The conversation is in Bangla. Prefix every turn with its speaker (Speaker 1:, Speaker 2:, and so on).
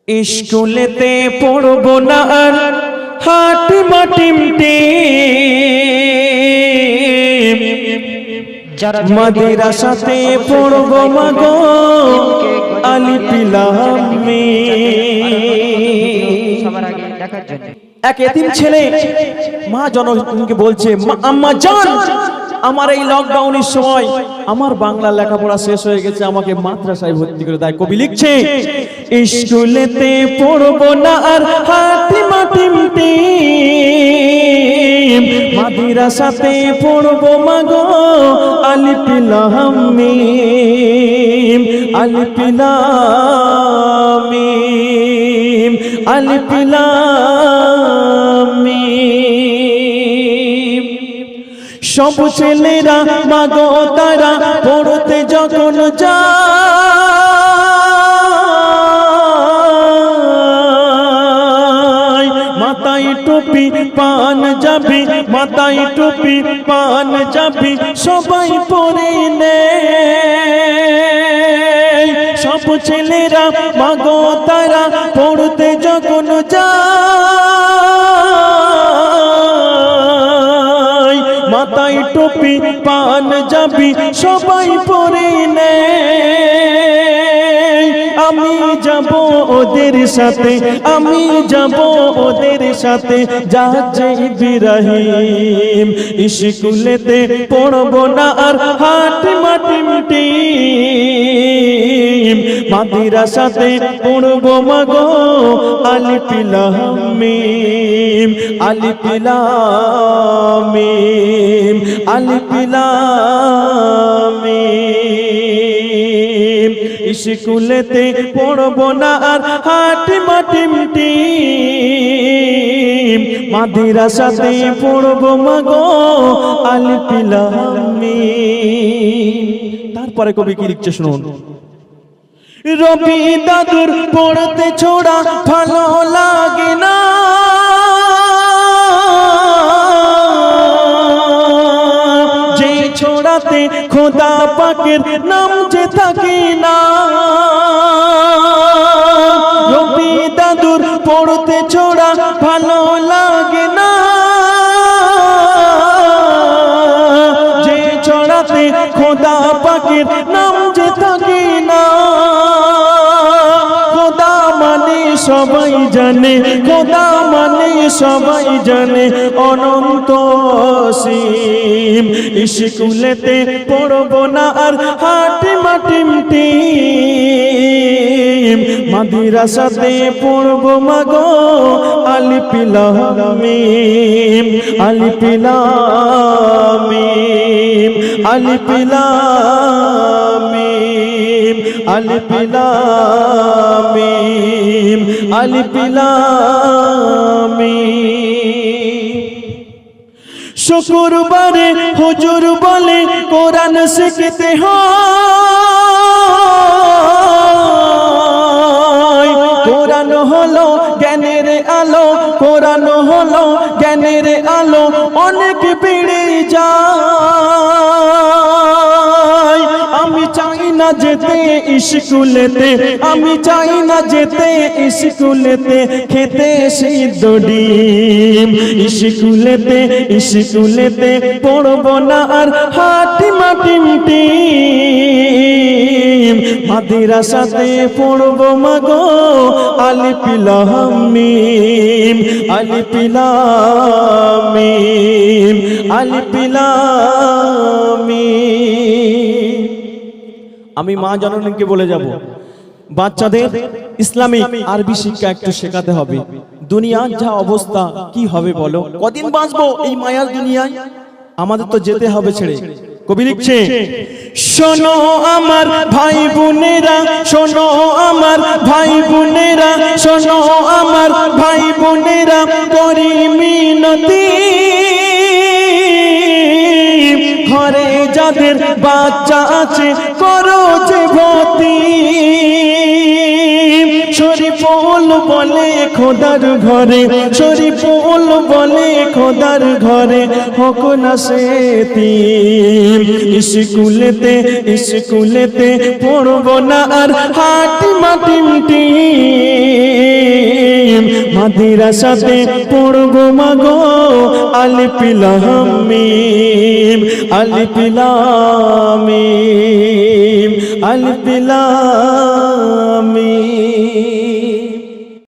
Speaker 1: স্কুলেতে পড়বো না আর হাটি মাটিম টিম, মাদ্রাসাতে পড়বো মাগো আলিফ লাম মিম। এক এতিম ছেলে মা জননীকে বলছে, আম্মা জান, আমার এই লকডাউনের সময় আমার বাংলা লেখাপড়া শেষ হয়ে গেছে, আমাকে মাদ্রাসায় ভর্তি করে দেয়। কবি লিখছে, স্কুলেতে পড়বো না আর হাটি মাটিম টিম, মাদ্রাসাতে পড়বো মাগো আলিফ লাম মিম, আলিফ লাম মিম, আলিফ লাম মিম। সব ছেলেরা মাগো তারা পড়তে যখন যায়, মাথায় টুপি পান যাবি, মাথায় টুপি পান যাবি সবাই পরে নেয়। সব ছেলেরা মাগো তারা পড়তে যখন যায়, মাথায় টুপি পান যাবি সবাই পরে নেয়। আমি যাব ওদের সাথে, আমি যাব ওদের সাথে, যাচ্ছে ইব্রাহিম। স্কুলেতে পড়বো না আর হাটি মাটিম টিম, মাদ্রাসাতে পড়বো মাগো আলিফ লাম মিম, আলিফ লাম মিম, আলিফ লাম মিম। স্কুলেতে পড়বো না আর হাটি মাটিম টিম, মাদ্রাসাতে পড়বো মাগো আলিফ লাম মিম। তারপরে কবি কি লিখছে শুনুন, রবি দাদুর পড়তে ছোড়া ভালো লাগে না, যে ছোড়াতে খোদা পাকের নাম যে থাকে না। রবি দাদুর পড়তে ছোড়া ভালো লাগে না, যে ছড়াতে খোদা পাকের নাম যে থাকে না। খোদা মানে সবাই জানে, খোদা মানে সবাই জানে অনন্ত অসীম। স্কুলেতে পড়বো না আর হাটি মাটিম টিম, মাদ্রাসাতে পড়বো মাগো আলিফ লাম মিম, আলিফ লাম মিম, আলিফ লাম মিম, আলিফ লাম মিম, আলিফ লাম মিম। শুক্রবারে হুজুর বলে কোরআন শিখতে হয়, কোরআন হলো জ্ঞানের আলো, কোরআন হলো জ্ঞানের আলো, অনেক বেড়ে যায়। আমি চাই না যেতে স্কুলেতে, আমি চাই না যেতে স্কুলেতে, খেতে সিদ্ধ ডিম। স্কুলেতে স্কুলেতে পড়বো না আর হাটি মাটিম টিম, মাদ্রাসাতে পড়বো মাগো আলিফ লাম মিম, আলিফ লাম মিম, আলিফ লাম মিম। আমি মা জননীকে বলে যাব, বাচ্চাদের ইসলামিক আরবি শিক্ষা একটু শেখাতে হবে। দুনিয়ার যা অবস্থা কি হবে বলো, কদিন বাঁচবো এই মায়ার দুনিয়ায়, আমাদের তো যেতে হবে ছেড়ে। কবি লিখছে, শোনো আমার ভাই বোনেরা, শোনো আমার ভাই বোনেরা, শোনো আমার ভাই বোনেরা, করি মিনতি, ঘরে যাদের বাচ্চা আছে করো যে ভর্তি। শরীফুল বলে খোদার ঘরে, শরীফুল বলে খোদার ঘরে, হোক না সেতি। স্কুলেতে স্কুলেতে পড়বো না আর হাটি মাটিম টিম, মাদ্রাসাতে পড়বো মাগো আলিফ লাম মিম আলিফ লাম মিম আলিফ লাম মিম।